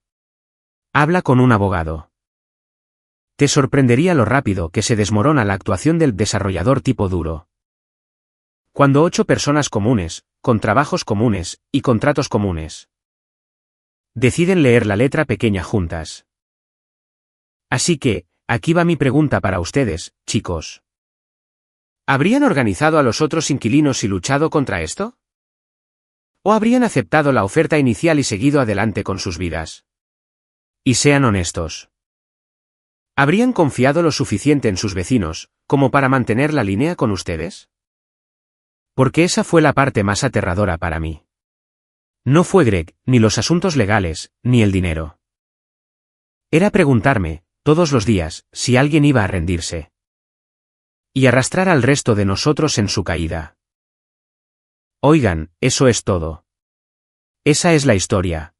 Habla con un abogado. Te sorprendería lo rápido que se desmorona la actuación del desarrollador tipo duro. Cuando 8 personas comunes, con trabajos comunes, y contratos comunes, deciden leer la letra pequeña juntas. Así que, aquí va mi pregunta para ustedes, chicos. ¿Habrían organizado a los otros inquilinos y luchado contra esto? ¿O habrían aceptado la oferta inicial y seguido adelante con sus vidas? Y sean honestos. ¿Habrían confiado lo suficiente en sus vecinos, como para mantener la línea con ustedes? Porque esa fue la parte más aterradora para mí. No fue Greg, ni los asuntos legales, ni el dinero. Era preguntarme, todos los días, si alguien iba a rendirse. Y arrastrar al resto de nosotros en su caída. Oigan, eso es todo. Esa es la historia.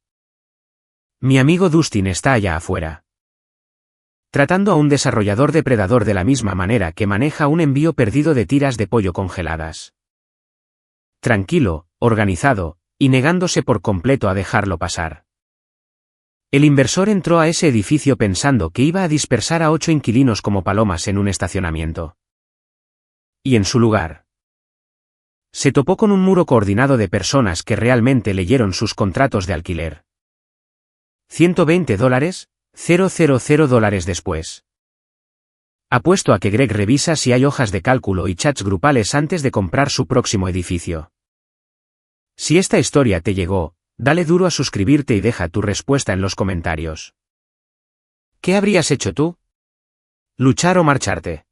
Mi amigo Dustin está allá afuera. Tratando a un desarrollador depredador de la misma manera que maneja un envío perdido de tiras de pollo congeladas. Tranquilo, organizado, y negándose por completo a dejarlo pasar. El inversor entró a ese edificio pensando que iba a dispersar a 8 inquilinos como palomas en un estacionamiento. Y en su lugar, se topó con un muro coordinado de personas que realmente leyeron sus contratos de alquiler. $120, $000 después. Apuesto a que Greg revisa si hay hojas de cálculo y chats grupales antes de comprar su próximo edificio. Si esta historia te llegó, dale duro a suscribirte y deja tu respuesta en los comentarios. ¿Qué habrías hecho tú? ¿Luchar o marcharte?